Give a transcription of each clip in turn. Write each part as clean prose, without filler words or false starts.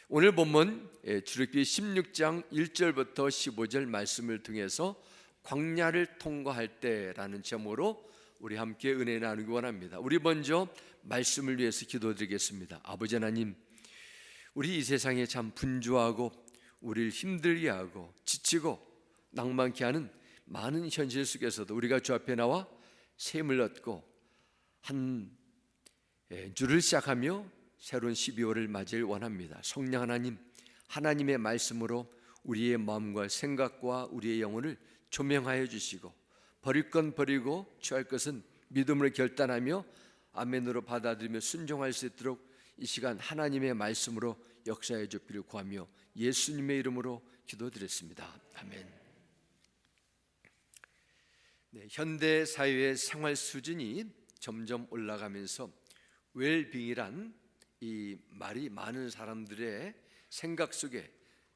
오늘 본문 출애굽기 16장 1절부터 15절 말씀을 통해서 광야를 통과할 때라는 제목으로 우리 함께 은혜 나누기 원합니다. 우리 먼저 말씀을 위해서 기도드리겠습니다. 아버지 하나님, 우리 이 세상에 참 분주하고 우리를 힘들게 하고 지치고 낭만케 하는 많은 현실 속에서도 우리가 주 앞에 나와 셈을 얻고 한 주를 시작하며 새로운 12월을 맞이를 원합니다. 성령 하나님, 하나님의 말씀으로 우리의 마음과 생각과 우리의 영혼을 조명하여 주시고, 버릴 건 버리고 취할 것은 믿음으로 결단하며 아멘으로 받아들이며 순종할 수 있도록 이 시간 하나님의 말씀으로 역사해 주기를 구하며 예수님의 이름으로 기도드렸습니다. 아멘. 현대 사회의 생활 수준이 점점 올라가면서 웰빙이란 이 말이 많은 사람들의 생각 속에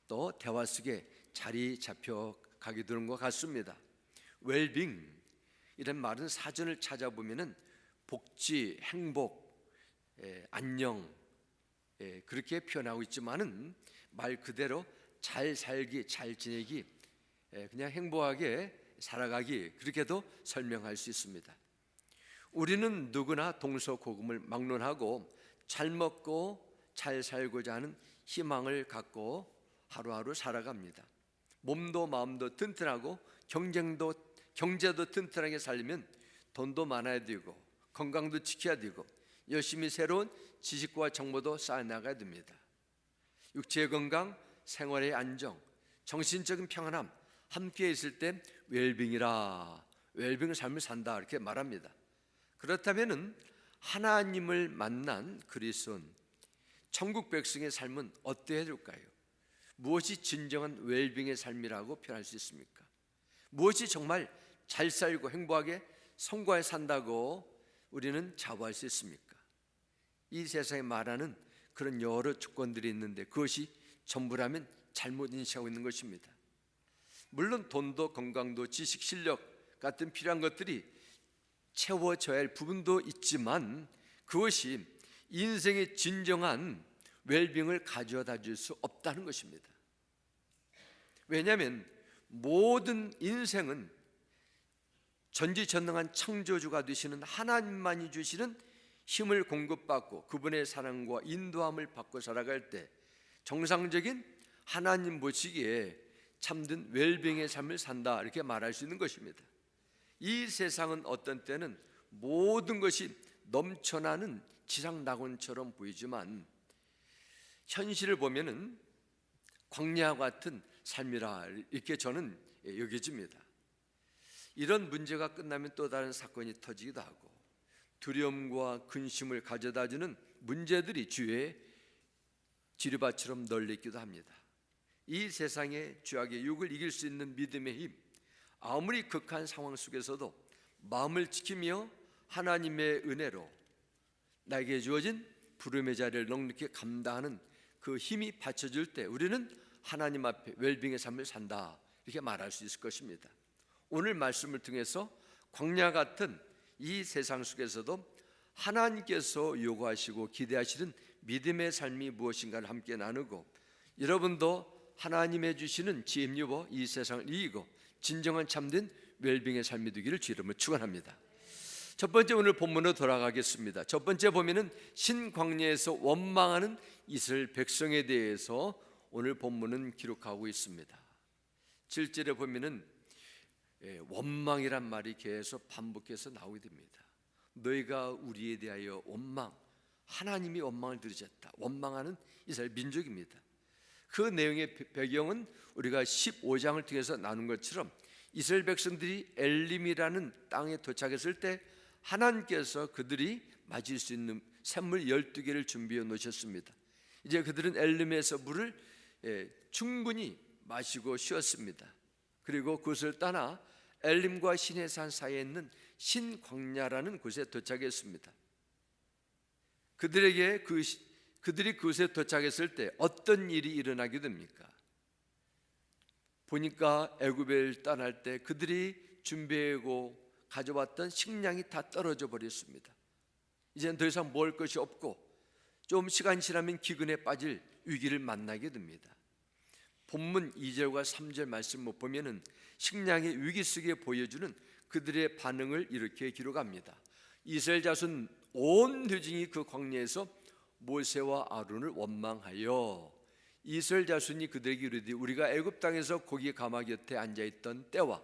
또 대화 속에 자리 잡혀가게 되는 것 같습니다. 웰빙 이런 말은 사전을 찾아보면은 복지, 행복, 안녕 그렇게 표현하고 있지만은 말 그대로 잘 살기, 잘 지내기, 그냥 행복하게 살아가기, 그렇게도 설명할 수 있습니다. 우리는 누구나 동서고금을 막론하고 잘 먹고 잘 살고자 하는 희망을 갖고 하루하루 살아갑니다. 몸도 마음도 튼튼하고 경제도 튼튼하게 살려면 돈도 많아야 되고 건강도 지켜야 되고 열심히 새로운 지식과 정보도 쌓아나가야 됩니다. 육체의 건강, 생활의 안정, 정신적인 평안함 함께 있을 때 웰빙이라, 웰빙 삶을 산다 이렇게 말합니다. 그렇다면 하나님을 만난 그리스도인 천국 백성의 삶은 어때야 될까요? 무엇이 진정한 웰빙의 삶이라고 표현할 수 있습니까? 무엇이 정말 잘 살고 행복하게 성과에 산다고 우리는 자부할 수 있습니까? 이 세상에 말하는 그런 여러 조건들이 있는데 그것이 전부라면 잘못 인식하고 있는 것입니다. 물론 돈도 건강도 지식, 실력 같은 필요한 것들이 채워져야 할 부분도 있지만 그것이 인생의 진정한 웰빙을 가져다 줄 수 없다는 것입니다. 왜냐하면 모든 인생은 전지전능한 창조주가 되시는 하나님만이 주시는 힘을 공급받고 그분의 사랑과 인도함을 받고 살아갈 때 정상적인 하나님 보시기에 참된 웰빙의 삶을 산다 이렇게 말할 수 있는 것입니다. 이 세상은 어떤 때는 모든 것이 넘쳐나는 지상낙원처럼 보이지만 현실을 보면은 광야 같은 삶이라 이렇게 저는 여겨집니다. 이런 문제가 끝나면 또 다른 사건이 터지기도 하고 두려움과 근심을 가져다주는 문제들이 주위에 지뢰밭처럼 널려 있기도 합니다. 이 세상의 죄악의 유혹을 이길 수 있는 믿음의 힘, 아무리 극한 상황 속에서도 마음을 지키며 하나님의 은혜로 나에게 주어진 부름의 자리를 넉넉히 감당하는 그 힘이 받쳐질 때 우리는 하나님 앞에 웰빙의 삶을 산다 이렇게 말할 수 있을 것입니다. 오늘 말씀을 통해서 광야 같은 이 세상 속에서도 하나님께서 요구하시고 기대하시는 믿음의 삶이 무엇인가를 함께 나누고 여러분도 하나님의 주시는 지혜 힘입어 이 세상을 이기고 진정한 참된 웰빙의 삶이 되기를 주 이름으로 축원합니다. 첫 번째 오늘 본문으로 돌아가겠습니다. 첫 번째 보면은 신광야에서 원망하는 이스라엘 백성에 대해서 오늘 본문은 기록하고 있습니다. 7절에 보면은 원망이란 말이 계속 반복해서 나오게 됩니다. 너희가 우리에 대하여 원망, 하나님이 원망을 들으셨다. 원망하는 이스라엘 민족입니다. 그 내용의 배경은 우리가 15장을 통해서 나눈 것처럼 이스라엘 백성들이 엘림이라는 땅에 도착했을 때 하나님께서 그들이 맞을 수 있는 샘물 12개를 준비해 놓으셨습니다. 이제 그들은 엘림에서 물을 충분히 마시고 쉬었습니다. 그리고 그것을 떠나 엘림과 시내산 사이에 있는 신광야라는 곳에 도착했습니다. 그들이 그곳에 도착했을 때 어떤 일이 일어나게 됩니까? 보니까 애굽을 떠날 때 그들이 준비하고 가져왔던 식량이 다 떨어져 버렸습니다. 이제는 더 이상 먹을 것이 없고 좀 시간이 지나면 기근에 빠질 위기를 만나게 됩니다. 본문 2절과 3절 말씀을 보면은 식량의 위기 속에 보여주는 그들의 반응을 이렇게 기록합니다. 이스라엘 자손 온 회중이 그 광야에서 모세와 아론을 원망하여 이스라엘 자손이 그들에게 이르되 우리가 애굽 땅에서 고기 가마 곁에 앉아 있던 때와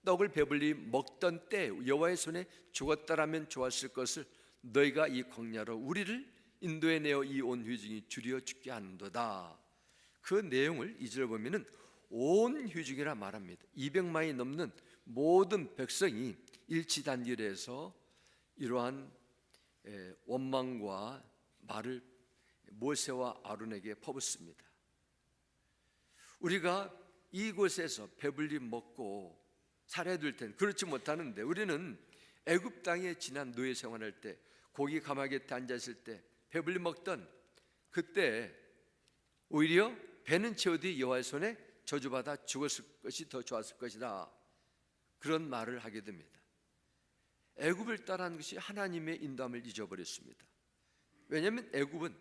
떡을 배불리 먹던 때 여호와의 손에 죽었다라면 좋았을 것을 너희가 이 광야로 우리를 인도해 내어 이 온 회중이 줄여 죽게 하는도다. 그 내용을 2절 보면은 온 회중이라 말합니다. 200만이 넘는 모든 백성이 일치단결해서 이러한 원망과 말을 모세와 아론에게 퍼붓습니다. 우리가 이곳에서 배불리 먹고 살아야 될 텐데 그렇지 못하는데 우리는 애굽 땅에 지난 노예 생활할 때 고기 가마 곁에 앉았을 때 배불리 먹던 그때 오히려 배는 채우되 여호와의 손에 저주받아 죽었을 것이 더 좋았을 것이다. 그런 말을 하게 됩니다. 애굽을 따라한 것이 하나님의 인도함을 잊어버렸습니다. 왜냐하면 애굽은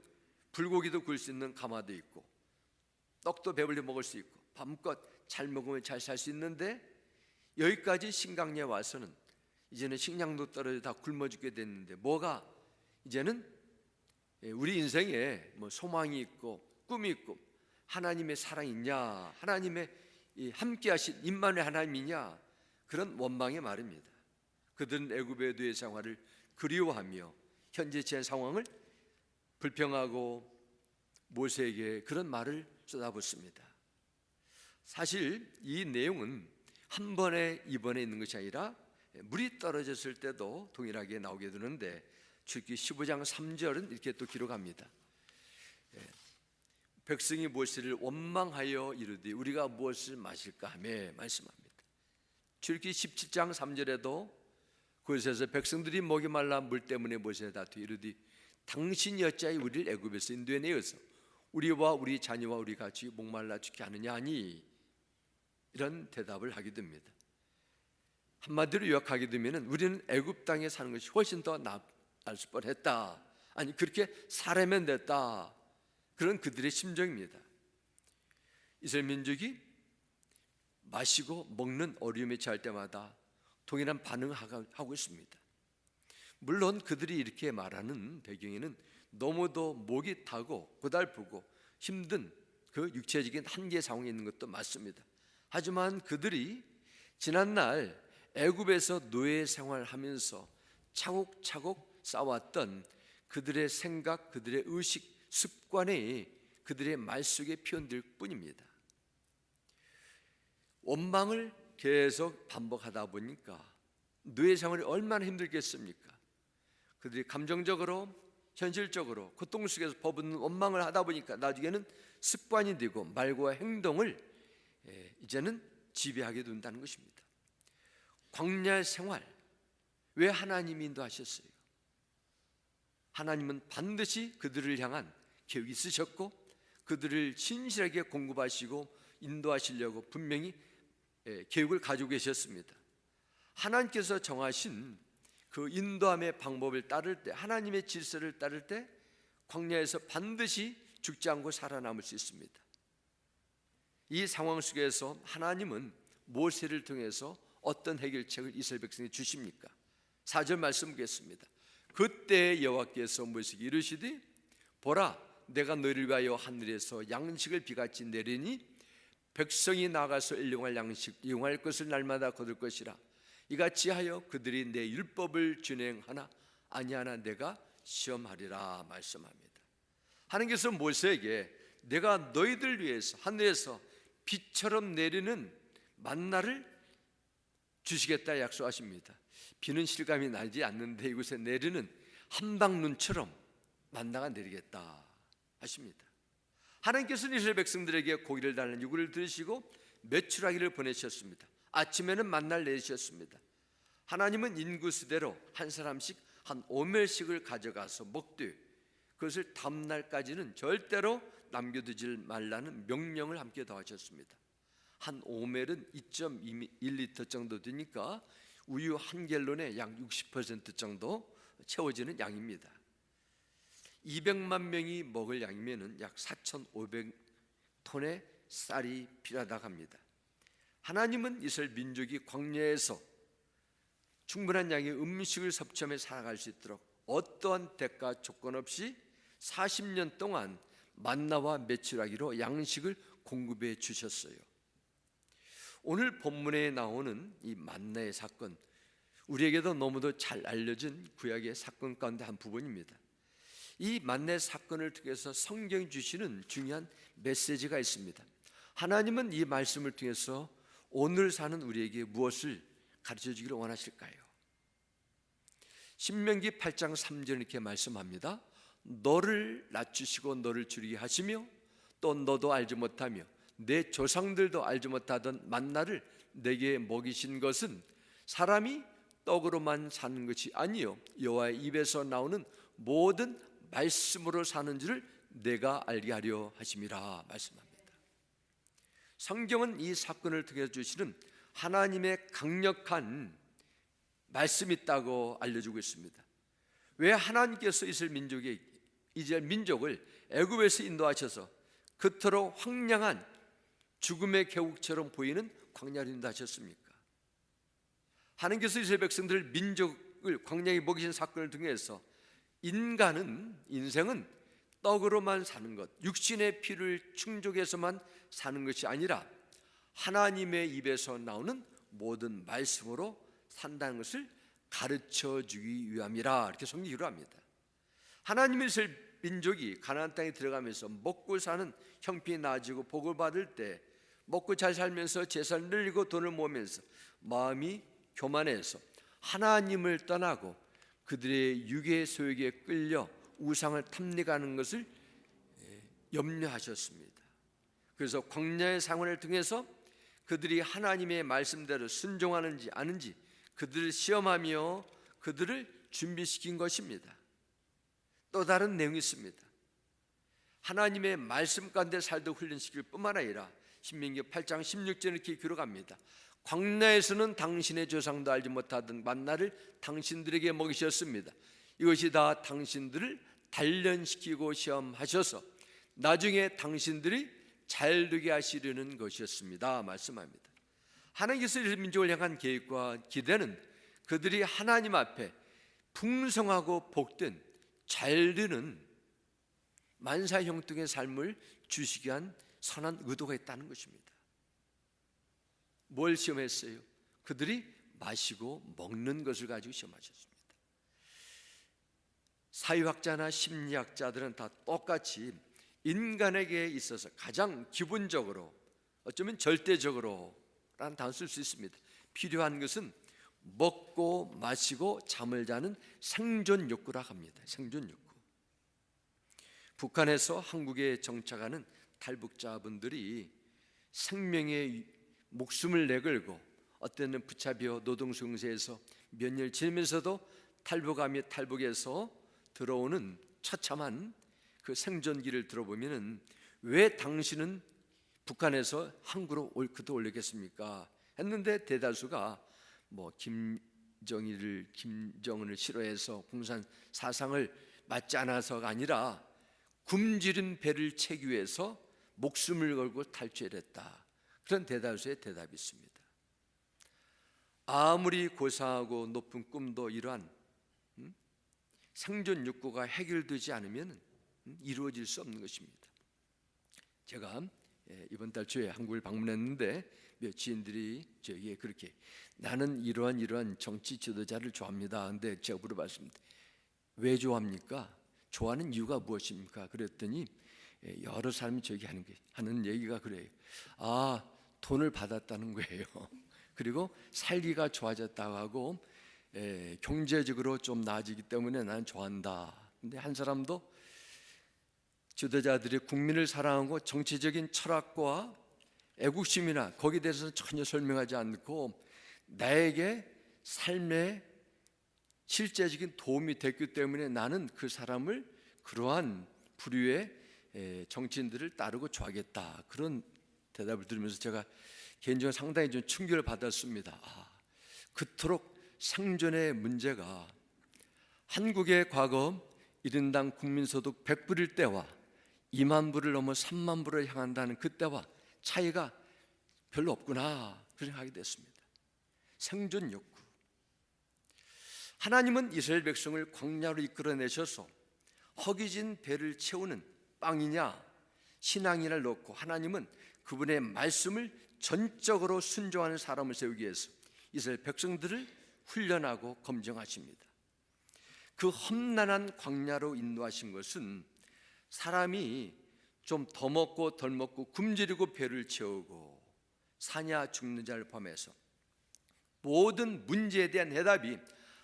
불고기도 구울 수 있는 가마도 있고 떡도 배불리 먹을 수 있고 밤껏 잘 먹으면 잘 살 수 있는데 여기까지 신강리에 와서는 이제는 식량도 떨어져 다 굶어 죽게 됐는데 뭐가 이제는 우리 인생에 뭐 소망이 있고 꿈이 있고 하나님의 사랑이 있냐, 하나님의 함께 하신 임마누엘 하나님이냐, 그런 원망의 말입니다. 그들은 애굽의 노예 생활을 그리워하며 현재 제 상황을 불평하고 모세에게 그런 말을 쏟아붓습니다. 사실 이 내용은 한 번에 이번에 있는 것이 아니라 물이 떨어졌을 때도 동일하게 나오게 되는데 출애굽기 15장 3절은 이렇게 또 기록합니다. 백성이 모세를 원망하여 이르되 우리가 무엇을 마실까 하며 말씀합니다. 출애굽기 17장 3절에도 그곳에서 백성들이 목이 말라 물 때문에 모세에 다투 이르되 당신이 어찌하여 우리를 애굽에서 인도해 내어서 우리와 우리 자녀와 우리 같이 목말라 죽게 하느냐 하니 이런 대답을 하게 됩니다. 한마디로 요약하게 되면 우리는 애굽 땅에 사는 것이 훨씬 더 나을 뻔했다. 아니 그렇게 살아면 됐다. 그런 그들의 심정입니다. 이스라엘 민족이 마시고 먹는 어려움에 처할 때마다 동일한 반응을 하고 있습니다. 물론 그들이 이렇게 말하는 배경에는 너무도 목이 타고 고달프고 힘든 그 육체적인 한계 상황에 있는 것도 맞습니다. 하지만 그들이 지난날 애굽에서 노예 생활하면서 차곡차곡 쌓아왔던 그들의 생각, 그들의 의식, 습관이 그들의 말 속에 표현될 뿐입니다. 원망을 계속 반복하다 보니까 노예 생활이 얼마나 힘들겠습니까? 그들이 감정적으로 현실적으로 고통 속에서 퍼붓는 원망을 하다 보니까 나중에는 습관이 되고 말과 행동을 이제는 지배하게 된다는 것입니다. 광야 생활 왜 하나님이 인도하셨어요? 하나님은 반드시 그들을 향한 계획이 있으셨고 그들을 신실하게 공급하시고 인도하시려고 분명히 계획을 가지고 계셨습니다. 하나님께서 정하신 그 인도함의 방법을 따를 때 하나님의 질서를 따를 때 광야에서 반드시 죽지 않고 살아남을 수 있습니다. 이 상황 속에서 하나님은 모세를 통해서 어떤 해결책을 이스라엘 백성에 주십니까? 4절 말씀 보겠습니다. 그때 여호와께서 모세에게 이르시되 보라 내가 너희를 위하여 하늘에서 양식을 비같이 내리니 백성이 나가서 일용할 양식 이용할 것을 날마다 거둘 것이라 이같이 하여 그들이 내 율법을 준행하나 아니하나 내가 시험하리라 말씀합니다. 하나님께서 모세에게 내가 너희들 위해서 하늘에서 비처럼 내리는 만나를 주시겠다 약속하십니다. 비는 실감이 나지 않는데 이곳에 내리는 한방눈처럼 만나가 내리겠다 하십니다. 하나님께서는 이스라엘 백성들에게 고기를 달라는 요구를 들으시고 메추라기를 보내셨습니다. 아침에는 만나를 내리셨습니다. 하나님은 인구수대로 한 사람씩 한 오멜씩을 가져가서 먹되 그것을 다음날까지는 절대로 남겨두지 말라는 명령을 함께 더하셨습니다. 한 오멜은 2.1리터 정도 되니까 우유 한 갤론의 약 60% 정도 채워지는 양입니다. 200만 명이 먹을 양이면 약 4,500톤의 쌀이 필요하다고 합니다. 하나님은 이스라엘 민족이 광야에서 충분한 양의 음식을 섭취하며 살아갈 수 있도록 어떠한 대가 조건 없이 40년 동안 만나와 메추라기로 양식을 공급해 주셨어요. 오늘 본문에 나오는 이 만나의 사건, 우리에게도 너무도 잘 알려진 구약의 사건 가운데 한 부분입니다. 이 만나의 사건을 통해서 성경이 주시는 중요한 메시지가 있습니다. 하나님은 이 말씀을 통해서 오늘 사는 우리에게 무엇을 가르쳐 주기를 원하실까요? 신명기 8장 3절 이렇게 말씀합니다. 너를 낮추시고 너를 줄이게 하시며 또 너도 알지 못하며 내 조상들도 알지 못하던 만나를 내게 먹이신 것은 사람이 떡으로만 사는 것이 아니요 여호와의 입에서 나오는 모든 말씀으로 사는 줄을 내가 알게 하려 하심이라 말씀합니다. 성경은 이 사건을 통해 주시는 하나님의 강력한 말씀이 있다고 알려주고 있습니다. 왜 하나님께서 이스라엘 민족을 애굽에서 인도하셔서 그토록 황량한 죽음의 계곡처럼 보이는 광야로 인도하셨습니까? 하나님께서 이스라엘 백성들 민족을 광야에 먹이신 사건을 통해서 인생은 떡으로만 사는 것, 육신의 필요를 충족해서만 사는 것이 아니라 하나님의 입에서 나오는 모든 말씀으로 산다는 것을 가르쳐 주기 위함이라 이렇게 성경이 기록합니다. 하나님의 이스라엘 민족이 가나안 땅에 들어가면서 먹고 사는 형편이 나아지고 복을 받을 때 먹고 잘 살면서 재산을 늘리고 돈을 모으면서 마음이 교만해서 하나님을 떠나고 그들의 육의 소욕에 끌려 우상을 탐닉하는 것을 염려하셨습니다. 그래서 광야의 상황을 통해서 그들이 하나님의 말씀대로 순종하는지 아닌지 그들을 시험하며 그들을 준비시킨 것입니다. 또 다른 내용이 있습니다. 하나님의 말씀 가운데 살도 훈련시킬 뿐만 아니라 신명기 8장 16절에 이렇게 기록합니다. 광야에서는 당신의 조상도 알지 못하던 만나를 당신들에게 먹이셨습니다. 이것이 다 당신들을 단련시키고 시험하셔서 나중에 당신들이 잘되게 하시려는 것이었습니다 말씀합니다. 하나님께서 이스라엘 민족을 향한 계획과 기대는 그들이 하나님 앞에 풍성하고 복된 잘되는 만사형통의 삶을 주시기 위한 선한 의도가 있다는 것입니다. 뭘 시험했어요? 그들이 마시고 먹는 것을 가지고 시험하셨습니다. 사회학자나 심리학자들은 다 똑같이 인간에게 있어서 가장 기본적으로 어쩌면 절대적으로 라는 단어를 쓸 수 있습니다. 필요한 것은 먹고 마시고 잠을 자는 생존 욕구라고 합니다. 생존 욕구. 북한에서 한국에 정착하는 탈북자분들이 생명의 목숨을 내걸고 어떤 때는 부차비어 노동수용소에서 몇 년 지내면서도 탈북하며 탈북에서 들어오는 처참한 그 생존기를 들어보면은 왜 당신은 북한에서 한국으로 그도 올렸겠습니까? 했는데 대다수가 뭐 김정은을 싫어해서 공산 사상을 맞지 않아서가 아니라 굶주린 배를 채기 위해서 목숨을 걸고 탈주했다. 그런 대다수의 대답이 있습니다. 아무리 고상하고 높은 꿈도 이러한 생존 욕구가 해결되지 않으면 이루어질 수 없는 것입니다. 제가 이번 달 초에 한국을 방문했는데 몇 지인들이 저에게 그렇게 나는 이러한 정치 지도자를 좋아합니다. 근데 제가 물어봤습니다. 왜 좋아합니까? 좋아하는 이유가 무엇입니까? 그랬더니 여러 사람이 저에게 하는 얘기가 그래요. 아, 돈을 받았다는 거예요. 그리고 살기가 좋아졌다고 하고 경제적으로 좀 나아지기 때문에 나는 좋아한다. 근데 한 사람도 지도자들이 국민을 사랑하고 정치적인 철학과 애국심이나 거기에 대해서는 전혀 설명하지 않고 나에게 삶에 실제적인 도움이 됐기 때문에 나는 그 사람을 그러한 부류의 정치인들을 따르고 좋아하겠다. 그런 대답을 들으면서 제가 개인적으로 상당히 좀 충격을 받았습니다. 그토록 생존의 문제가 한국의 과거 1인당 국민소득 100불일 때와 2만 불을 넘어 3만 불을 향한다는 그때와 차이가 별로 없구나 그런 생각하게 됐습니다. 생존 욕구. 하나님은 이스라엘 백성을 광야로 이끌어내셔서 허기진 배를 채우는 빵이냐 신앙이냐를 놓고 하나님은 그분의 말씀을 전적으로 순종하는 사람을 세우기 위해서 이스라엘 백성들을 훈련하고 검증하십니다. 그 험난한 광야로 인도하신 것은 사람이 좀 더 먹고 덜 먹고 굶주리고 배를 채우고 사냐 죽느냐를 포함해서 모든 문제에 대한 해답이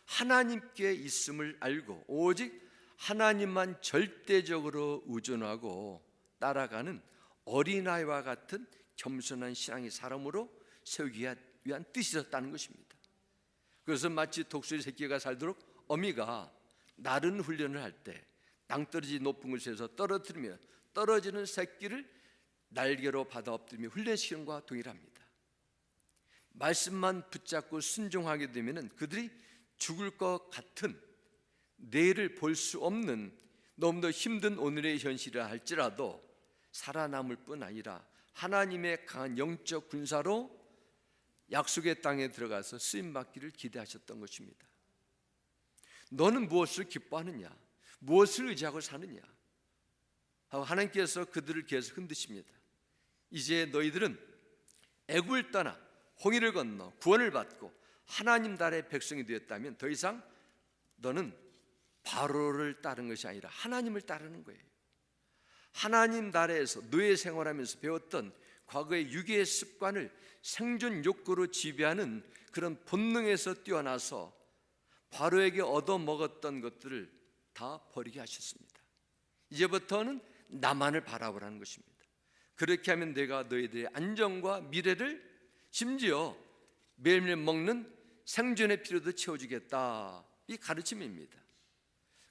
하나님께 있음을 알고 오직 하나님만 절대적으로 의존하고 따라가는 어린아이와 같은 겸손한 신앙의 사람으로 세우기 위한 뜻이었다는 것입니다. 그것은 마치 독수리 새끼가 살도록 어미가 나른 훈련을 할 때 낭떠러지 높은 곳에서 떨어뜨리며 떨어지는 새끼를 날개로 받아 엎드리며 훈련시키는 것과 동일합니다. 말씀만 붙잡고 순종하게 되면 그들이 죽을 것 같은 내일을 볼 수 없는 너무도 힘든 오늘의 현실이라 할지라도 살아남을 뿐 아니라 하나님의 강한 영적 군사로 약속의 땅에 들어가서 쓰임받기를 기대하셨던 것입니다. 너는 무엇을 기뻐하느냐? 무엇을 의지하고 사느냐? 하고 하나님께서 그들을 계속 흔드십니다. 이제 너희들은 애굽을 떠나 홍해를 건너 구원을 받고 하나님 나라의 백성이 되었다면 더 이상 너는 바로를 따르는 것이 아니라 하나님을 따르는 거예요. 하나님 나라에서 노예 생활하면서 배웠던 과거의 유괴의 습관을 생존 욕구로 지배하는 그런 본능에서 뛰어나서 바로에게 얻어먹었던 것들을 다 버리게 하셨습니다. 이제부터는 나만을 바라보라는 것입니다. 그렇게 하면 내가 너희들의 안정과 미래를 심지어 매일매일 먹는 생존의 필요도 채워주겠다, 이 가르침입니다.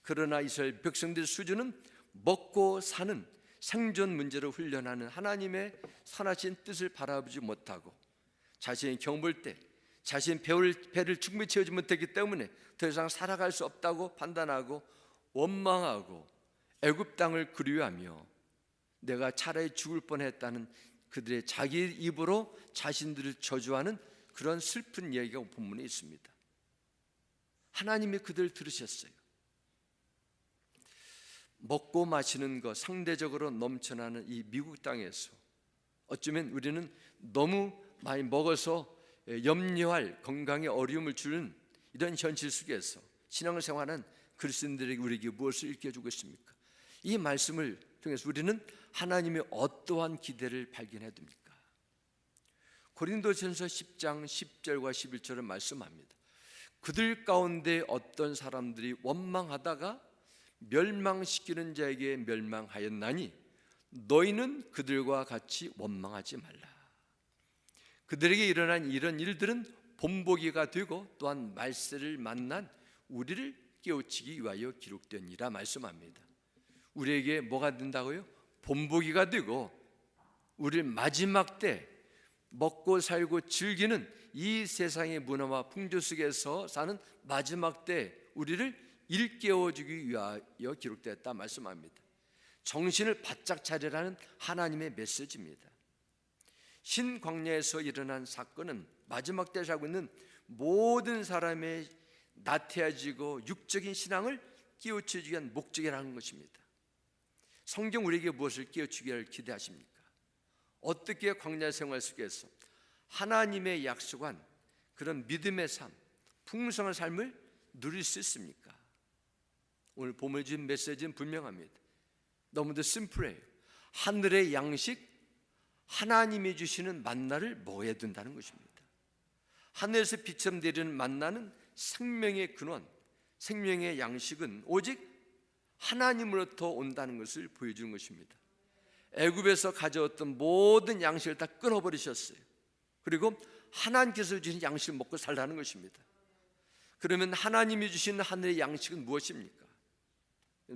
그러나 이스라엘 백성들의 수준은 먹고 사는 생존 문제를 훈련하는 하나님의 선하신 뜻을 바라보지 못하고 자신이 경볼 때 자신 배를 충분히 채우지 못했기 때문에 더 이상 살아갈 수 없다고 판단하고 원망하고 애굽 땅을 그리워하며 내가 차라리 죽을 뻔했다는 그들의 자기 입으로 자신들을 저주하는 그런 슬픈 이야기가 본문에 있습니다. 하나님이 그들을 들으셨어요. 먹고 마시는 것 상대적으로 넘쳐나는 이 미국 땅에서 어쩌면 우리는 너무 많이 먹어서 염려할 건강에 어려움을 주는 이런 현실 속에서 신앙생활하는 그리스도인들에게 우리에게 무엇을 일깨워주고 있습니까? 이 말씀을 통해서 우리는 하나님의 어떠한 기대를 발견해야 됩니까? 고린도전서 10장 10절과 11절은 말씀합니다. 그들 가운데 어떤 사람들이 원망하다가 멸망시키는 자에게 멸망하였나니 너희는 그들과 같이 원망하지 말라. 그들에게 일어난 이런 일들은 본보기가 되고 또한 말세를 만난 우리를 깨우치기 위하여 기록되니라 말씀합니다. 우리에게 뭐가 된다고요? 본보기가 되고 우리를 마지막 때 먹고 살고 즐기는 이 세상의 문화와 풍조 속에서 사는 마지막 때 우리를 일깨워주기 위하여 기록되었다 말씀합니다. 정신을 바짝 차리라는 하나님의 메시지입니다. 신광야에서 일어난 사건은 마지막 때 살고 있는 모든 사람의 나태해지고 육적인 신앙을 깨우치기 위한 목적이라는 것입니다. 성경 우리에게 무엇을 깨우치기를 기대하십니까? 어떻게 광야 생활 속에서 하나님의 약속한 그런 믿음의 삶, 풍성한 삶을 누릴 수 있습니까? 오늘 본문에 주신 메시지는 분명합니다. 너무도 심플해요. 하늘의 양식, 하나님이 주시는 만나를 먹어야 된다는 것입니다. 하늘에서 비처럼 내리는 만나는 생명의 근원, 생명의 양식은 오직 하나님으로부터 온다는 것을 보여주는 것입니다. 애굽에서 가져왔던 모든 양식을 다 끊어버리셨어요. 그리고 하나님께서 주신 양식을 먹고 살라는 것입니다. 그러면 하나님이 주신 하늘의 양식은 무엇입니까?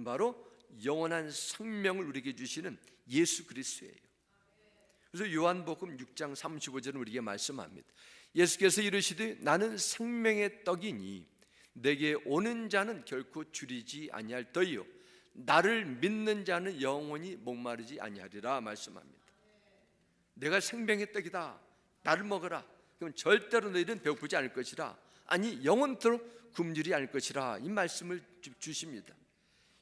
바로 영원한 생명을 우리에게 주시는 예수 그리스도예요. 그래서 요한복음 6장 35절은 우리에게 말씀합니다. 예수께서 이르시되 나는 생명의 떡이니 내게 오는 자는 결코 줄이지 아니할 터이요 나를 믿는 자는 영원히 목마르지 아니하리라 말씀합니다. 내가 생명의 떡이다, 나를 먹어라. 그럼 절대로 너희는 배고프지 않을 것이라, 아니 영원토록 굶주리지 않을 것이라, 이 말씀을 주십니다.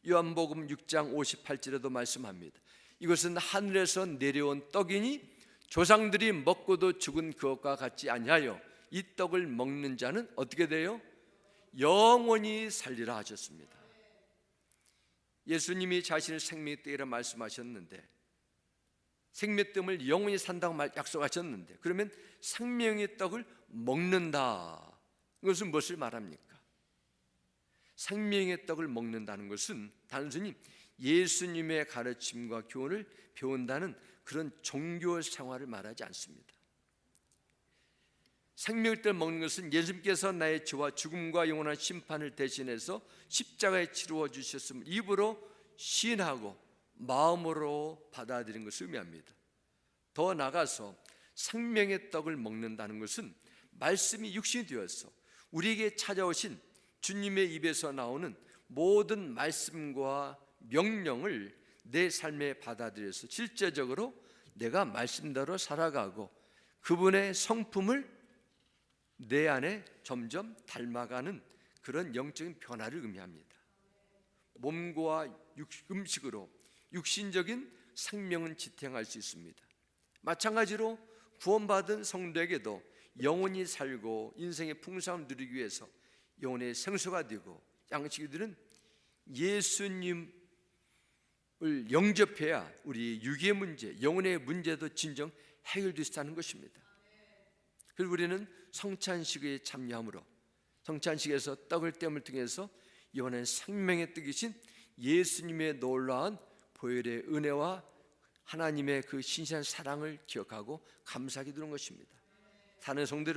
요한복음 6장 58절에도 말씀합니다. 이것은 하늘에서 내려온 떡이니 조상들이 먹고도 죽은 그것과 같지 아니하여 이 떡을 먹는 자는 어떻게 돼요? 영원히 살리라 하셨습니다. 예수님이 자신을 생명의 떡이라 말씀하셨는데, 생명의 떡을 영원히 산다고 약속하셨는데, 그러면 생명의 떡을 먹는다, 이것은 무엇을 말합니까? 생명의 떡을 먹는다는 것은 단순히 예수님의 가르침과 교훈을 배운다는 그런 종교 생활을 말하지 않습니다. 생명의 떡을 먹는 것은 예수님께서 나의 죄와 죽음과 영원한 심판을 대신해서 십자가에 치루어 주셨음을 입으로 시인하고 마음으로 받아들이는 것을 의미합니다. 더 나아가서 생명의 떡을 먹는다는 것은 말씀이 육신이 되어서 우리에게 찾아오신 주님의 입에서 나오는 모든 말씀과 명령을 내 삶에 받아들여서 실제적으로 내가 말씀대로 살아가고 그분의 성품을 내 안에 점점 닮아가는 그런 영적인 변화를 의미합니다. 몸과 음식으로 육신적인 생명은 지탱할 수 있습니다. 마찬가지로 구원받은 성도에게도 영원히 살고 인생의 풍성함을 누리기 위해서 영혼의 생수가 되고 양식이 되는 예수님을 영접해야 우리 육의 문제, 영혼의 문제도 진정 해결될 수 있다는 것입니다. 그리고 우리는 성찬식에 참여함으로 성찬식에서 떡을 떼음을 통해서 영원한 생명의 떡이신 예수님의 놀라운 보혈의 은혜와 하나님의 그 신실한 사랑을 기억하고 감사하게 되는 것입니다. 사는 성도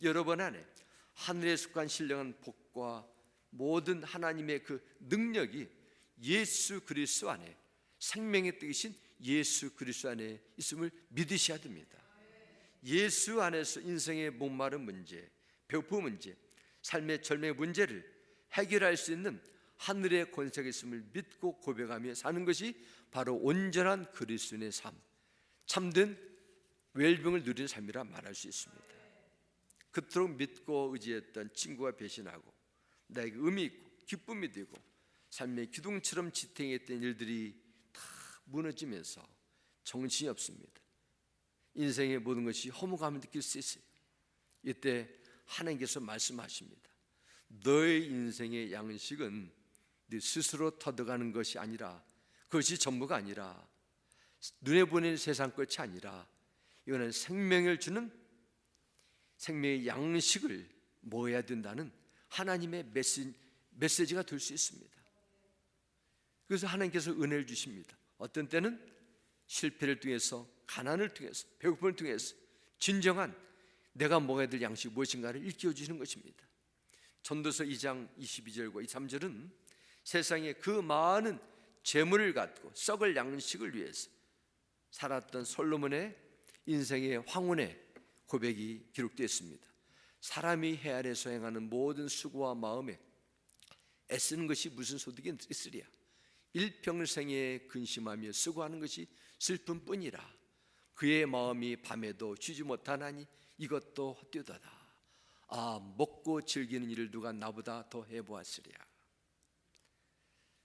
여러분 안에 하늘에 속한 신령한 복과 모든 하나님의 그 능력이 예수 그리스도 안에, 생명의 떡이신 예수 그리스도 안에 있음을 믿으셔야 됩니다. 예수 안에서 인생의 목마른 문제, 배고픈 문제, 삶의 절망의 문제를 해결할 수 있는 하늘의 권세가 있음을 믿고 고백하며 사는 것이 바로 온전한 그리스도인의 삶, 참된 웰빙을 누리는 삶이라 말할 수 있습니다. 그토록 믿고 의지했던 친구가 배신하고 나에게 의미 있고 기쁨이 되고 삶의 기둥처럼 지탱했던 일들이 다 무너지면서 정신이 없습니다. 인생의 모든 것이 허무감을 느낄 수 있어요. 이때 하나님께서 말씀하십니다. 너의 인생의 양식은 네 스스로 터득하는 것이 아니라, 그것이 전부가 아니라, 눈에 보이는 세상 것이 아니라 이거는 생명을 주는 생명의 양식을 먹어야 된다는 하나님의 메시지가 될 수 있습니다. 그래서 하나님께서 은혜를 주십니다. 어떤 때는 실패를 통해서, 가난을 통해서, 배고픔을 통해서 진정한 내가 먹어야 될 양식이 무엇인가를 일깨워 주시는 것입니다. 전도서 2장 22절과 23절은 세상에 그 많은 재물을 갖고 썩을 양식을 위해서 살았던 솔로몬의 인생의 황혼의 고백이 기록되어 있습니다. 사람이 해 아래서 행하는 모든 수고와 마음에 애쓰는 것이 무슨 소득이 있으랴. 일평생에 근심하며 수고하는 것이 슬픔뿐이라. 그의 마음이 밤에도 쉬지 못하나니 이것도 헛되도다. 아, 먹고 즐기는 일을 누가 나보다 더 해보았으랴.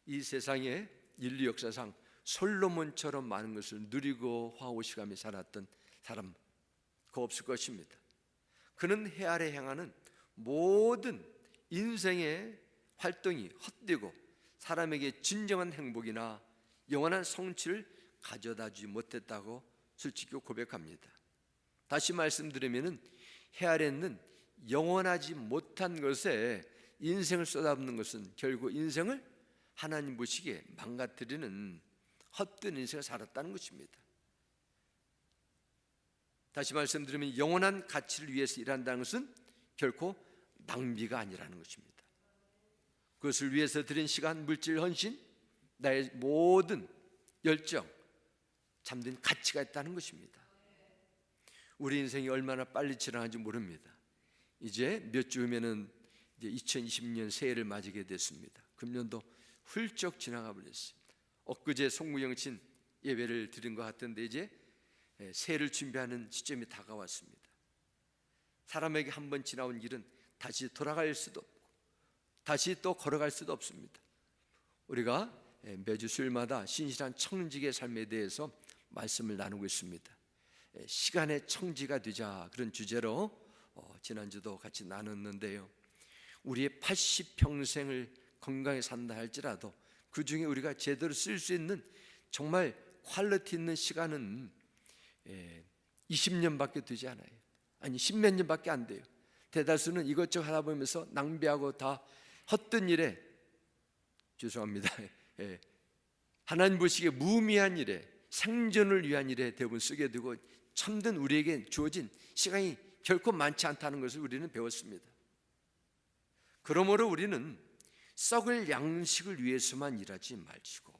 이 세상에 인류 역사상 솔로몬처럼 많은 것을 누리고 화호시가며 살았던 사람 그 없을 것입니다. 그는 해 아래 행하는 모든 인생의 활동이 헛되고 사람에게 진정한 행복이나 영원한 성취를 가져다주지 못했다고 솔직히 고백합니다. 다시 말씀드리면 해 아래는 영원하지 못한 것에 인생을 쏟아붓는 것은 결국 인생을 하나님 보시기에 망가뜨리는 헛된 인생을 살았다는 것입니다. 다시 말씀드리면 영원한 가치를 위해서 일한다는 것은 결코 낭비가 아니라는 것입니다. 그것을 위해서 드린 시간, 물질, 헌신, 나의 모든 열정, 참된 가치가 있다는 것입니다. 우리 인생이 얼마나 빨리 지나가는지 모릅니다. 이제 몇 주 후면은 이제 2020년 새해를 맞이게 됐습니다. 금년도 훌쩍 지나가 버렸어요. 엊그제 송구영친 예배를 드린 것 같은데 이제 새해를 준비하는 시점이 다가왔습니다. 사람에게 한번 지나온 길은 다시 돌아갈 수도 없고 다시 또 걸어갈 수도 없습니다. 우리가 매주 수요일마다 신실한 청지기의 삶에 대해서 말씀을 나누고 있습니다. 시간의 청지가 되자, 그런 주제로 지난주도 같이 나눴는데요, 우리의 80평생을 건강히 산다 할지라도 그 중에 우리가 제대로 쓸 수 있는 정말 퀄리티 있는 시간은 20년밖에 되지 않아요. 아니 10몇 년밖에 안 돼요. 대다수는 이것저것 하다 보면서 낭비하고 다 헛된 일에, 죄송합니다, 하나님 보시기에 무의미한 일에, 생존을 위한 일에 대부분 쓰게 되고 참된 우리에게 주어진 시간이 결코 많지 않다는 것을 우리는 배웠습니다. 그러므로 우리는 썩을 양식을 위해서만 일하지 말시고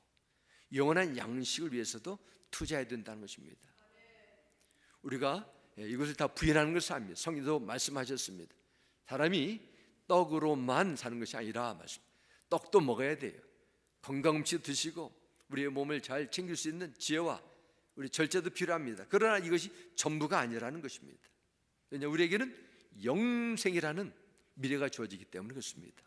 영원한 양식을 위해서도 투자해야 된다는 것입니다. 우리가 이것을 다 부인하는 것을 압니다. 성경도 말씀하셨습니다. 사람이 떡으로만 사는 것이 아니라 말씀. 떡도 먹어야 돼요. 건강 음식 드시고 우리의 몸을 잘 챙길 수 있는 지혜와 우리 절제도 필요합니다. 그러나 이것이 전부가 아니라는 것입니다. 왜냐하면 우리에게는 영생이라는 미래가 주어지기 때문에 그렇습니다.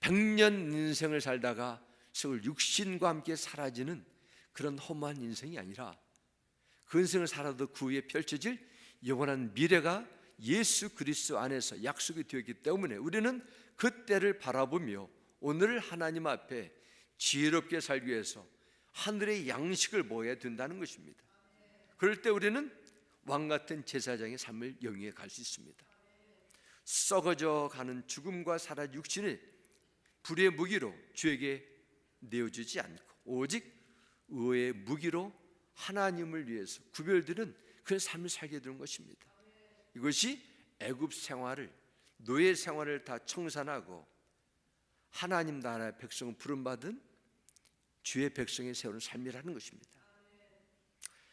100년 인생을 살다가 썩을 육신과 함께 사라지는 그런 허무한 인생이 아니라 그 인생을 살아도 그 후에 펼쳐질 영원한 미래가 예수 그리스도 안에서 약속이 되었기 때문에 우리는 그때를 바라보며 오늘 하나님 앞에 지혜롭게 살기 위해서 하늘의 양식을 먹어야 된다는 것입니다. 그럴 때 우리는 왕같은 제사장의 삶을 영위해 갈 수 있습니다. 썩어져 가는 죽음과 사라진 육신을 불의 무기로 주에게 내어주지 않고 오직 의의 무기로 하나님을 위해서 구별되는 그런 삶을 살게 되는 것입니다. 이것이 애굽 생활을, 노예 생활을 다 청산하고 하나님 나라의 백성을 부름받은 주의 백성의 세우는 삶이라는 것입니다.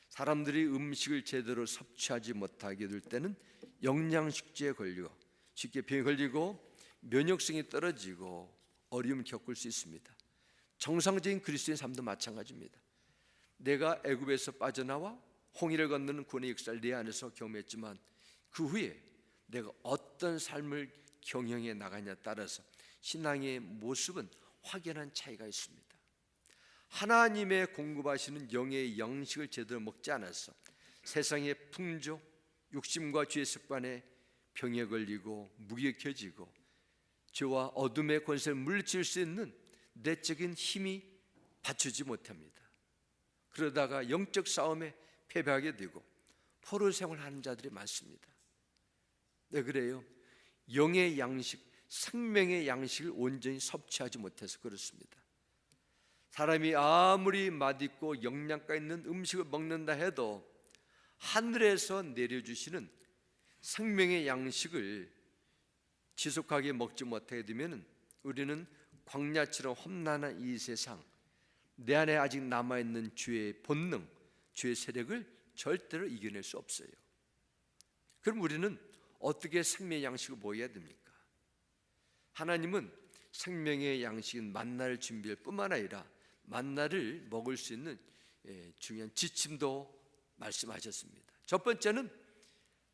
사람들이 음식을 제대로 섭취하지 못하게 될 때는 영양식제에 걸리고 쉽게 병에 걸리고 면역성이 떨어지고 어려움 겪을 수 있습니다. 정상적인 그리스도인 삶도 마찬가지입니다. 내가 애굽에서 빠져나와 홍해를 건너는 구원의 역사를 내 안에서 경험했지만 그 후에 내가 어떤 삶을 경영해 나가냐에 따라서 신앙의 모습은 확연한 차이가 있습니다. 하나님의 공급하시는 영의 양식을 제대로 먹지 않아서 세상의 풍조, 욕심과 죄의 습관에 병에 걸리고 무기력해지고 죄와 어둠의 권세를 물리칠 수 있는 내적인 힘이 받쳐주지 못합니다. 그러다가 영적 싸움에 패배하게 되고 포로 생활하는 자들이 많습니다. 네, 그래요. 영의 양식, 생명의 양식을 온전히 섭취하지 못해서 그렇습니다. 사람이 아무리 맛있고 영양가 있는 음식을 먹는다 해도 하늘에서 내려주시는 생명의 양식을 지속하게 먹지 못하게 되면 우리는 광야처럼 험난한 이 세상, 내 안에 아직 남아있는 죄의 본능, 죄의 세력을 절대로 이겨낼 수 없어요. 그럼 우리는 어떻게 생명의 양식을 먹어야 됩니까? 하나님은 생명의 양식인 만나를 준비할 뿐만 아니라 만나를 먹을 수 있는 중요한 지침도 말씀하셨습니다. 첫 번째는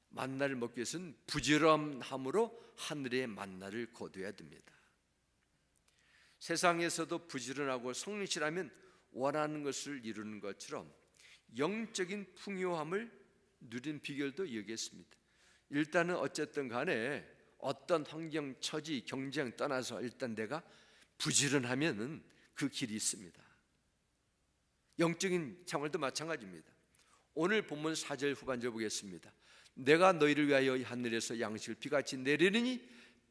만나를 먹기 위해서는 부지런함으로 하늘의 만나를 거두어야 됩니다. 세상에서도 부지런하고 성실하면 원하는 것을 이루는 것처럼 영적인 풍요함을 누린 비결도 여기에 있습니다. 일단은 어쨌든 간에 어떤 환경, 처지, 경쟁 떠나서 일단 내가 부지런하면은 그 길이 있습니다. 영적인 생활도 마찬가지입니다. 오늘 본문 4절 후반절 보겠습니다. 내가 너희를 위하여 하늘에서 양식을 비같이 내리느니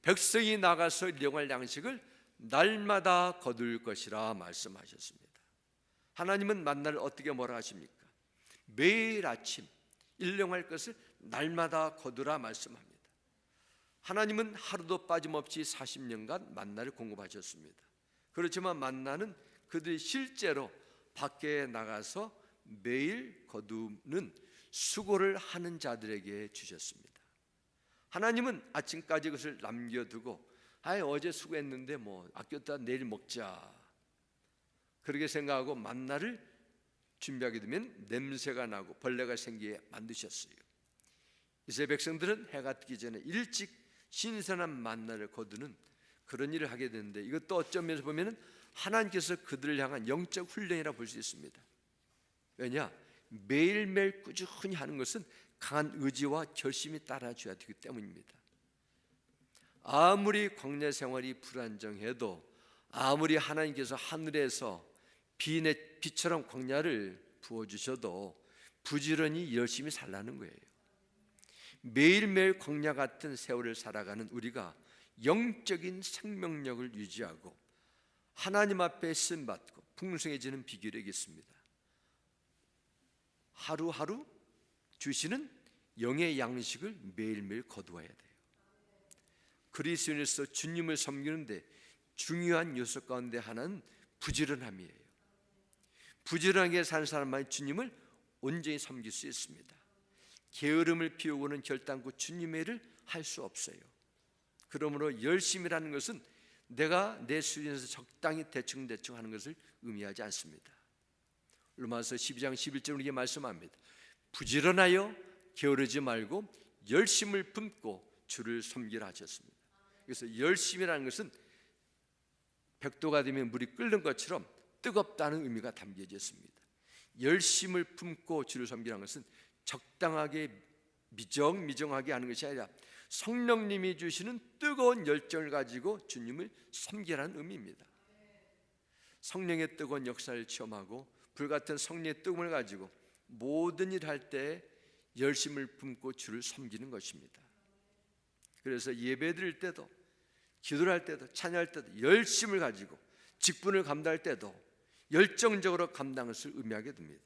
백성이 나가서 일용할 양식을 날마다 거둘 것이라 말씀하셨습니다. 하나님은 만나를 어떻게 뭐라 하십니까? 매일 아침 일용할 것을 날마다 거두라 말씀합니다. 하나님은 하루도 빠짐없이 40년간 만나를 공급하셨습니다. 그렇지만 만나는 그들이 실제로 밖에 나가서 매일 거두는 수고를 하는 자들에게 주셨습니다. 하나님은 아침까지 그것을 남겨두고 어제 수고했는데 뭐 아꼈다 내일 먹자, 그렇게 생각하고 만나를 준비하게 되면 냄새가 나고 벌레가 생기게 만드셨어요. 이스라엘 백성들은 해가 뜨기 전에 일찍 신선한 만나를 거두는 그런 일을 하게 되는데, 이것도 어떤 면에서 보면 하나님께서 그들을 향한 영적 훈련이라 볼 수 있습니다. 왜냐? 매일매일 꾸준히 하는 것은 강한 의지와 결심이 따라줘야 되기 때문입니다. 아무리 광야 생활이 불안정해도, 아무리 하나님께서 하늘에서 비처럼 광야를 부어주셔도 부지런히 열심히 살라는 거예요. 매일매일 광야 같은 세월을 살아가는 우리가 영적인 생명력을 유지하고 하나님 앞에 쓰임받고 풍성해지는 비결이 있습니다. 하루하루 주시는 영의 양식을 매일매일 거두어야 돼요. 그리스도인으로서 주님을 섬기는데 중요한 요소 가운데 하나는 부지런함이에요. 부지런하게 사는 사람만이 주님을 온전히 섬길 수 있습니다. 게으름을 피우고는 결단코 주님의 일을 할 수 없어요. 그러므로 열심이라는 것은 내가 내 수준에서 적당히 대충 하는 것을 의미하지 않습니다. 로마서 12장 11절 우리에게 말씀합니다. 부지런하여 게으르지 말고 열심을 품고 주를 섬기라 하셨습니다. 그래서 열심이라는 것은 백도가 되면 물이 끓는 것처럼 뜨겁다는 의미가 담겨져 있습니다. 열심을 품고 주를 섬기라는 것은 적당하게 미정하게 하는 것이 아니라 성령님이 주시는 뜨거운 열정을 가지고 주님을 섬기라는 의미입니다. 성령의 뜨거운 역사를 체험하고 불같은 성령의 뜨거움을 가지고 모든 일 할 때 열심을 품고 주를 섬기는 것입니다. 그래서 예배 드릴 때도, 기도를 할 때도, 찬양할 때도 열심을 가지고, 직분을 감당할 때도 열정적으로 감당할 것을 의미하게 됩니다.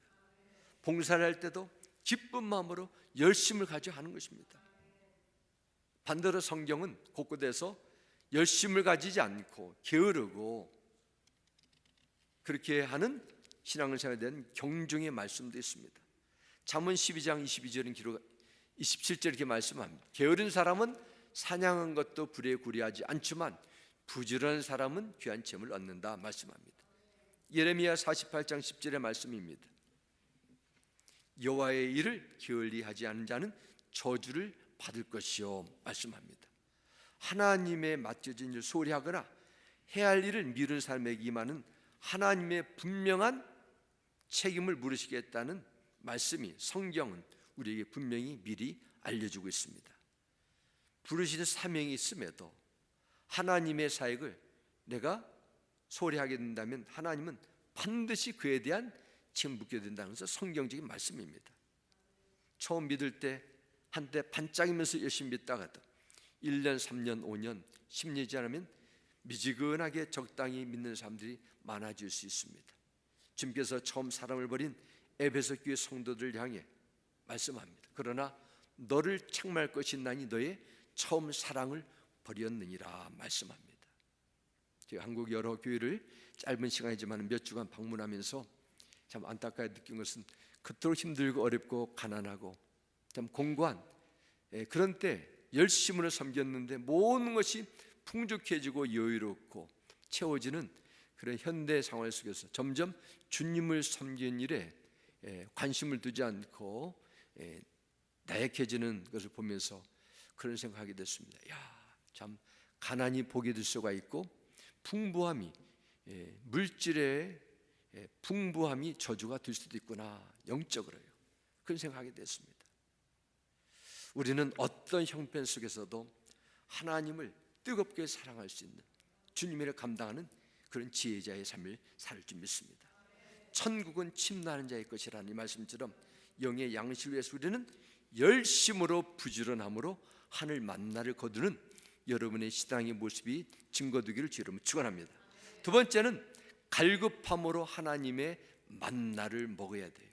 봉사를 할 때도 기쁜 마음으로 열심을 가지고 하는 것입니다. 반대로 성경은 곳곳에서 열심을 가지지 않고 게으르고 그렇게 하는 신앙생활에 대한 경종의 말씀도 있습니다. 잠언 12장 27절 이렇게 말씀합니다. 게으른 사람은 사냥한 것도 불에 구리하지 않지만 부지런한 사람은 귀한 잼을 얻는다 말씀합니다. 예레미야 48장 10절의 말씀입니다. 여호와의 일을 게을리하지 않은 자는 저주를 받을 것이요 말씀합니다. 하나님의 맡겨진 일을 소홀히 하거나 해야 할 일을 미루는 사람에게 임하는 하나님의 분명한 책임을 물으시겠다는 말씀이, 성경은 우리에게 분명히 미리 알려주고 있습니다. 부르시는 사명이 있음에도 하나님의 사역을 내가 소홀히 하게 된다면 하나님은 반드시 그에 대한 책임을 묻게 된다는 것은 성경적인 말씀입니다. 처음 믿을 때 한때 반짝이면서 열심히 믿다가도 1년, 3년, 5년, 10년이 지나면 미지근하게 적당히 믿는 사람들이 많아질 수 있습니다. 주님께서 처음 사랑을 버린 에베소 교회 성도들을 향해 말씀합니다. 그러나 너를 책망할 것이 나니 너의 처음 사랑을 버렸느니라 말씀합니다. 제가 한국 여러 교회를 짧은 시간이지만 몇 주간 방문하면서 참 안타깝게 느낀 것은 그토록 힘들고 어렵고 가난하고 참 공고한 그런 때 열심으로 섬겼는데 모든 것이 풍족해지고 여유롭고 채워지는 그런 현대 상황 속에서 점점 주님을 섬기는 일에 관심을 두지 않고 나약해지는 것을 보면서 그런 생각하게 됐습니다. 참 가난이 복이 될 수가 있고 풍부함이 물질의 풍부함이 저주가 될 수도 있구나, 영적으로요. 그런 생각하게 됐습니다. 우리는 어떤 형편 속에서도 하나님을 뜨겁게 사랑할 수 있는 주님을 감당하는 그런 지혜자의 삶을 살 줄 믿습니다. 천국은 침노하는 자의 것이라는 이 말씀처럼 영의 양식을 위해서 우리는 열심으로 부지런함으로 하늘 만나를 거두는 여러분의 신앙의 모습이 증거되기를 주로 축원합니다. 두 번째는 갈급함으로 하나님의 만나를 먹어야 돼요.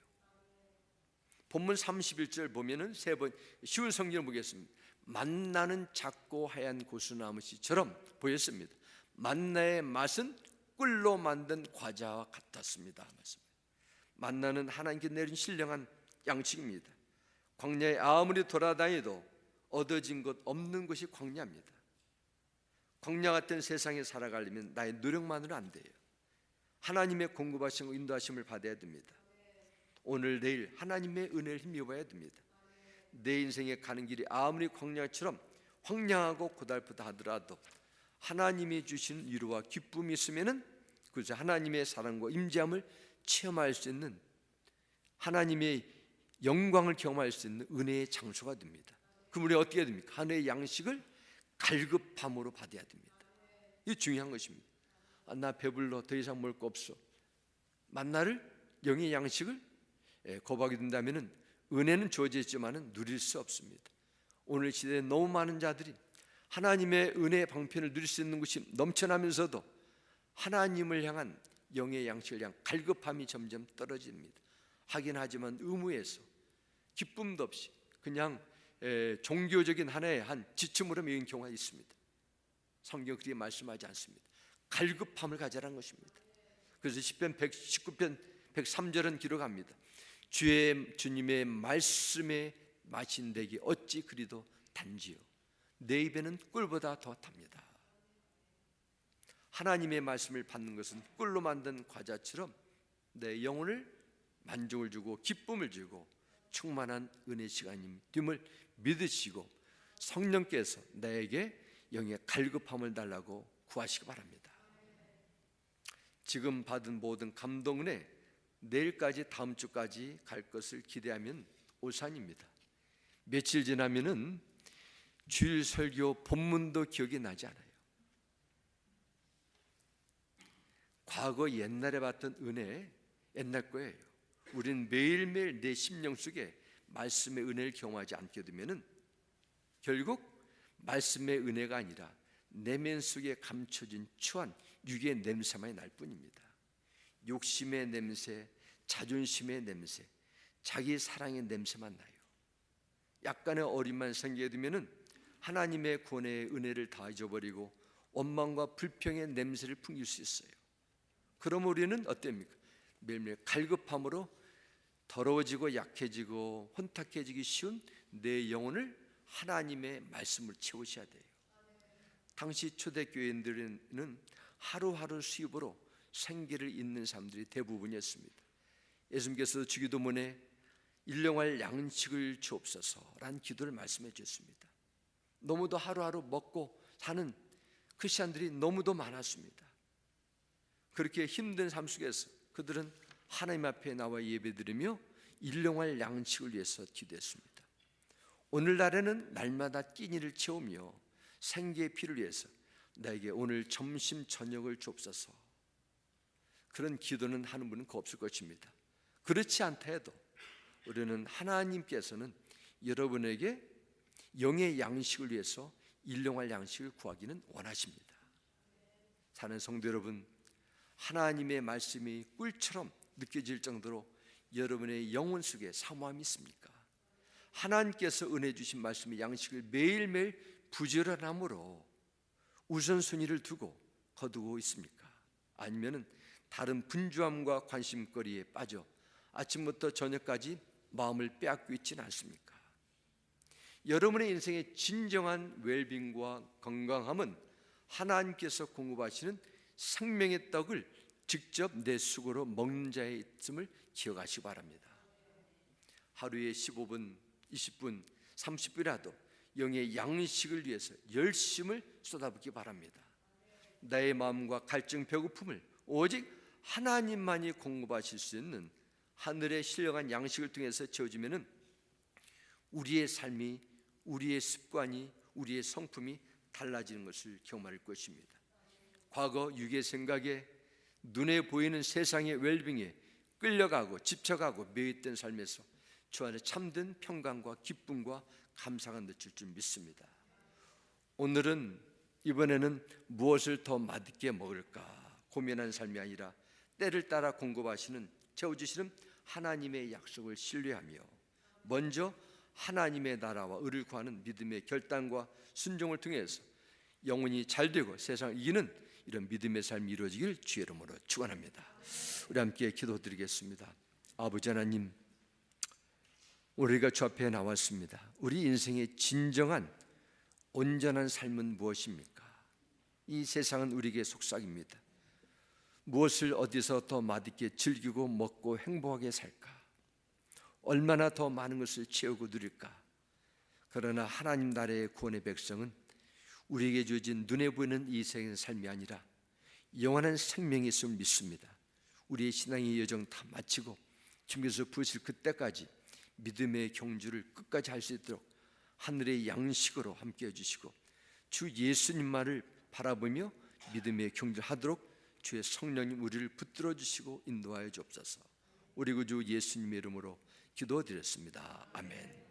본문 31절 보면은 세 번 쉬운 성경을 보겠습니다. 만나는 작고 하얀 고수나무씨처럼 보였습니다. 만나의 맛은 꿀로 만든 과자와 같았습니다. 만나는 하나님께 내린 신령한 양식입니다. 광야에 아무리 돌아다녀도 얻어진 것 없는 것이 광야입니다. 광야 같은 세상에 살아가려면 나의 노력만으로는 안 돼요. 하나님의 공급하신 인도하심을 받아야 됩니다. 오늘 내일 하나님의 은혜를 힘입어야 됩니다. 내 인생에 가는 길이 아무리 광야처럼 황량하고 고달프다 하더라도 하나님이 주신 위로와 기쁨이 있으면은 그래서 하나님의 사랑과 임재함을 체험할 수 있는, 하나님의 영광을 경험할 수 있는 은혜의 장소가 됩니다. 그럼 우리 어떻게 됩니까? 하늘의 양식을 갈급함으로 받아야 됩니다. 이게 중요한 것입니다. 나 배불러, 더 이상 먹을 거 없어. 만나를, 영의 양식을 거부하게 된다면 은혜는 주어지지만 누릴 수 없습니다. 오늘 시대에 너무 많은 자들이 하나님의 은혜의 방편을 누릴 수 있는 것이 넘쳐나면서도 하나님을 향한 영의 양식을 향한 갈급함이 점점 떨어집니다. 하긴 하지만 의무에서 기쁨도 없이 그냥 종교적인 하나의 한 지침으로 매인 경우가 있습니다. 성경 그렇게 말씀하지 않습니다. 갈급함을 가져라는 것입니다. 그래서 시편 119편 103절은 기록합니다. 주님의 말씀에 마신 덱이 어찌 그리도 단지요, 내 입에는 꿀보다 더 답니다. 하나님의 말씀을 받는 것은 꿀로 만든 과자처럼 내 영혼을 만족을 주고 기쁨을 주고 충만한 은혜 시간임을 믿으시고 성령께서 나에게 영의 갈급함을 달라고 구하시기 바랍니다. 지금 받은 모든 감동 은혜 내일까지 다음 주까지 갈 것을 기대하면 오산입니다. 며칠 지나면은 주일 설교 본문도 기억이 나지 않아요. 과거 옛날에 봤던 은혜 옛날 거예요. 우리는 매일매일 내 심령 속에 말씀의 은혜를 경험하지 않게 되면은 결국 말씀의 은혜가 아니라 내면 속에 감춰진 추한 육의 냄새만이 날 뿐입니다. 욕심의 냄새, 자존심의 냄새, 자기 사랑의 냄새만 나요. 약간의 어림만 생기게 되면은 하나님의 구원의 은혜를 다 잊어버리고 원망과 불평의 냄새를 풍길 수 있어요. 그럼 우리는 어땠습니까? 매일매일 갈급함으로 더러워지고 약해지고 혼탁해지기 쉬운 내 영혼을 하나님의 말씀을 채우셔야 돼요. 당시 초대교인들은 하루하루 수입으로 생계를 잇는 사람들이 대부분이었습니다. 예수님께서 주기도문에 일용할 양식을 주옵소서라는 기도를 말씀해 주셨습니다. 너무도 하루하루 먹고 사는 크리스찬들이 너무도 많았습니다. 그렇게 힘든 삶 속에서 그들은 하나님 앞에 나와 예배드리며 일용할 양식을 위해서 기도했습니다. 오늘날에는 날마다 끼니를 채우며 생계의 피를 위해서 나에게 오늘 점심 저녁을 주옵소서, 그런 기도는 하는 분은 없을 것입니다. 그렇지 않다 해도 우리는 하나님께서는 여러분에게 영의 양식을 위해서 일용할 양식을 구하기는 원하십니다. 사는 성도 여러분, 하나님의 말씀이 꿀처럼 느껴질 정도로 여러분의 영혼 속에 사모함이 있습니까? 하나님께서 은혜 주신 말씀의 양식을 매일매일 부지런함으로 우선순위를 두고 거두고 있습니까? 아니면은 다른 분주함과 관심거리에 빠져 아침부터 저녁까지 마음을 빼앗고 있지는 않습니까? 여러분의 인생의 진정한 웰빙과 건강함은 하나님께서 공급하시는 생명의 떡을 직접 내 수고로 먹는 자의 있음을 기억하시기 바랍니다. 하루에 15분, 20분, 30분이라도 영의 양식을 위해서 열심을 쏟아붓기 바랍니다. 나의 마음과 갈증, 배고픔을 오직 하나님만이 공급하실 수 있는 하늘의 신령한 양식을 통해서 채워주면은 우리의 삶이, 우리의 습관이, 우리의 성품이 달라지는 것을 경험할 것입니다. 과거 육의 생각에, 눈에 보이는 세상의 웰빙에 끌려가고 집착하고 매였던 삶에서 주 안에 참된 평강과 기쁨과 감사가 넘칠 줄 믿습니다. 오늘은 이번에는 무엇을 더 맛있게 먹을까 고민하는 삶이 아니라 때를 따라 공급하시는, 채워주시는 하나님의 약속을 신뢰하며 먼저 하나님의 나라와 의를 구하는 믿음의 결단과 순종을 통해서 영혼이 잘되고 세상을 이기는 이런 믿음의 삶이 이루어지길 주의 이름으로 축원합니다. 우리 함께 기도드리겠습니다. 아버지 하나님, 우리가 주 앞에 나왔습니다. 우리 인생의 진정한 온전한 삶은 무엇입니까? 이 세상은 우리에게 속삭입니다. 무엇을 어디서 더 맛있게 즐기고 먹고 행복하게 살까? 얼마나 더 많은 것을 채우고 누릴까? 그러나 하나님 나라의 구원의 백성은 우리에게 주어진 눈에 보이는 이 세상의 삶이 아니라 영원한 생명이 있음을 믿습니다. 우리의 신앙의 여정 다 마치고 주님께서 부으실 그때까지 믿음의 경주를 끝까지 할 수 있도록 하늘의 양식으로 함께해 주시고 주 예수님만을 바라보며 믿음의 경주를 하도록 주의 성령님 우리를 붙들어 주시고 인도하여 주옵소서. 우리 구주 예수님의 이름으로 기도드렸습니다. 아멘.